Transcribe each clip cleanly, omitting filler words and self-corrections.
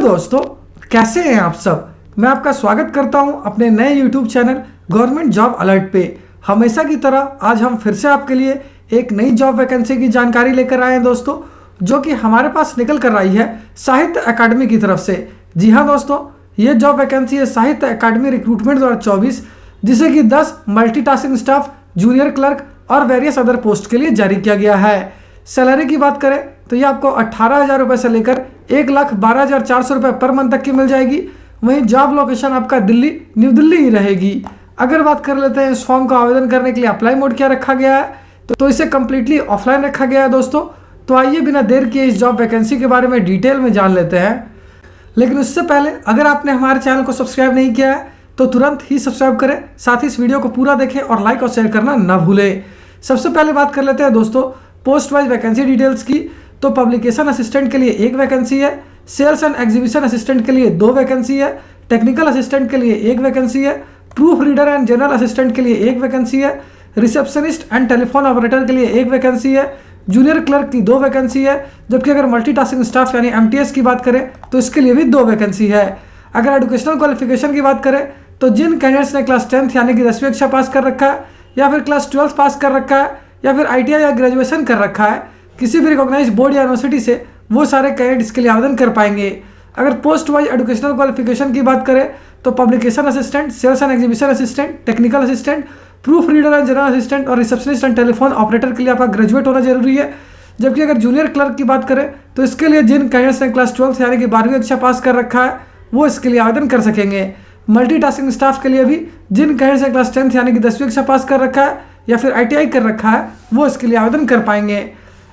दोस्तों, कैसे हैं आप सब। मैं आपका स्वागत करता हूं अपने नए YouTube channel government job alert पे। हमेशा की तरह आज हम फिर से आपके लिए एक नई जॉब वैकेंसी की जानकारी लेकर आए हैं दोस्तों, जो कि हमारे पास निकल कर आई है साहित्य अकादमी की तरफ से। जी हाँ दोस्तों, ये जॉब वैकेंसी है साहित्य अकादमी रिक्रूटमेंट 2024, जिसे कि 10 मल्टीटास्किंग स्टाफ, जूनियर क्लर्क और वेरियस अदर पोस्ट के लिए जारी किया गया है। सैलरी की बात करें तो ये आपको 18,000 रुपये से लेकर 1,12,400 रुपये पर मंथ तक की मिल जाएगी। वहीं जॉब लोकेशन आपका दिल्ली, न्यू दिल्ली ही रहेगी। अगर बात कर लेते हैं इस फॉर्म का आवेदन करने के लिए अप्लाई मोड क्या रखा गया है, तो इसे कम्प्लीटली ऑफलाइन रखा गया है दोस्तों। तो आइए बिना देर किए इस जॉब वैकेंसी के बारे में डिटेल में जान लेते हैं। लेकिन उससे पहले अगर आपने हमारे चैनल को सब्सक्राइब नहीं किया है तो तुरंत ही सब्सक्राइब करें, साथ ही इस वीडियो को पूरा देखें और लाइक और शेयर करना ना भूलें। सबसे पहले बात कर लेते हैं दोस्तों पोस्ट वाइज वैकेंसी डिटेल्स की। तो पब्लिकेशन असिस्टेंट के लिए 1 वैकेंसी है, सेल्स एंड एग्जीबिशन असिस्टेंट के लिए 2 वैकेंसी है, टेक्निकल असिस्टेंट के लिए 1 वैकेंसी है, proof reader and general assistant के लिए 1 वैकेंसी है, रिसेप्शनिस्ट एंड टेलीफोन ऑपरेटर के लिए 1 वैकेंसी है, जूनियर क्लर्क की 2 वैकेंसी है, जबकि अगर मल्टीटास्किंग स्टाफ यानी MTS की बात करें तो इसके लिए भी 2 वैकेंसी है। अगर एजुकेशनल क्वालिफिकेशन की बात करें तो जिन कैंडिडेट्स ने क्लास 10th यानी कि 10वीं कक्षा पास कर रखा है, या फिर क्लास 12th पास कर रखा है, या फिर ITI या ग्रेजुएशन कर रखा है किसी भी रिकॉग्नाइज बोर्ड या यूनिवर्सिटी से, वो सारे कैंडिडेट इसके लिए आवेदन कर पाएंगे। अगर पोस्ट वाइज एजुकेशनल क्वालिफिकेशन की बात करें तो publication assistant, sales and exhibition assistant, technical assistant, proof reader and general assistant और रिसेप्शनिस्ट एंड टेलीफोन ऑपरेटर के लिए आपका ग्रेजुएट होना जरूरी है। जबकि अगर जूनियर क्लर्क की बात करें तो इसके लिए जिन कैंडिडेट्स ने क्लास 12th यानी कि 12वीं कक्षा पास कर रखा है वो इसके लिए आवेदन कर सकेंगे। मल्टीटास्किंग स्टाफ के लिए भी जिन कैंडिडेट्स ने क्लास 10th यानी कि 10वीं कक्षा पास कर रखा है या फिर ITI कर रखा है वो इसके लिए आवेदन कर पाएंगे।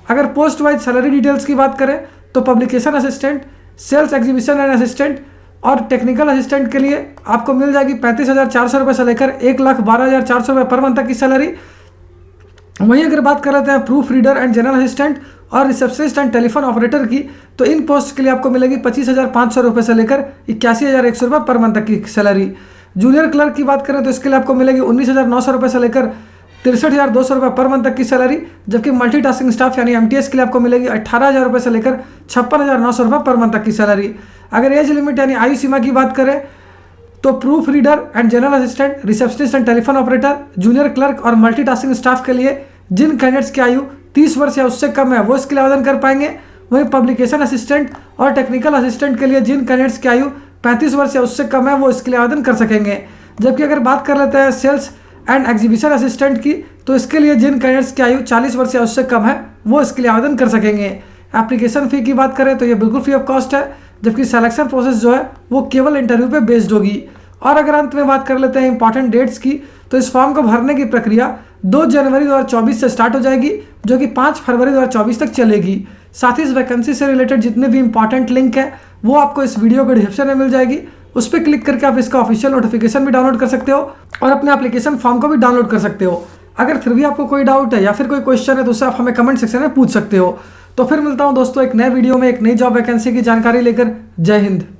अगर पोस्ट वाइज सैलरी डिटेल्स की बात करें तो publication assistant, sales exhibition and assistant और टेक्निकल असिस्टेंट के लिए आपको मिल जाएगी 35,400 रुपये से लेकर 1,12,400 रुपये पर मंथ तक की सैलरी। वहीं अगर बात कर लेते हैं proof reader and general assistant और रिसेप्शनिस्ट एंड टेलीफोन ऑपरेटर की, तो इन पोस्ट के लिए आपको मिलेगी 25,500 रुपये से लेकर 81,100 रुपये पर मंथ तक की सैलरी। जूनियर क्लर्क की बात करें तो इसके लिए आपको मिलेगी 19,900 रुपये से लेकर 63,200 रुपये पर मंथ तक की सैलरी। जबकि मल्टीटास्किंग स्टाफ यानी MTS के लिए आपको मिलेगी 18,000 रुपये से लेकर 56,900 रुपये पर मंथ तक की सैलरी। अगर एज लिमिट यानी आयु सीमा की बात करें तो proof reader and general assistant, receptionist and telephone operator, junior clerk और मल्टीटास्किंग स्टाफ के लिए जिन कैंडिडेट्स की आयु 30 वर्ष या उससे कम है वो इसके लिए आवेदन कर पाएंगे। वहीं पब्लिकेशन असिस्टेंट और टेक्निकल असिस्टेंट के लिए जिन कैंडिडेट्स की आयु 35 वर्ष या उससे कम है वो इसके लिए आवेदन कर सकेंगे। जबकि अगर बात कर लेते हैं सेल्स एंड एग्जीबिशन असिस्टेंट की, तो इसके लिए जिन कैंडिडेट्स की आयु 40 वर्ष या उससे कम है वो इसके लिए आवेदन कर सकेंगे। एप्लीकेशन फ़ी की बात करें तो ये बिल्कुल फ्री ऑफ कॉस्ट है, जबकि सिलेक्शन प्रोसेस जो है वो केवल इंटरव्यू पे बेस्ड होगी। और अगर अंत में बात कर लेते हैं इंपॉर्टेंट डेट्स की, तो इस फॉर्म को भरने की प्रक्रिया 2 जनवरी 2024 से स्टार्ट हो जाएगी, जो कि 5 फरवरी 2024 तक चलेगी। साथ ही इस वैकेंसी से रिलेटेड जितने भी इंपॉर्टेंट लिंक है वो आपको इस वीडियो के डिस्क्रिप्शन में मिल जाएगी। उस पर क्लिक करके आप इसका ऑफिशियल नोटिफिकेशन भी डाउनलोड कर सकते हो और अपने एप्लीकेशन फॉर्म को भी डाउनलोड कर सकते हो। अगर फिर भी आपको कोई डाउट है या फिर कोई क्वेश्चन है तो उससे आप हमें कमेंट सेक्शन में पूछ सकते हो। तो फिर मिलता हूँ दोस्तों एक नए वीडियो में एक नई जॉब वैकेंसी की जानकारी लेकर। जय हिंद।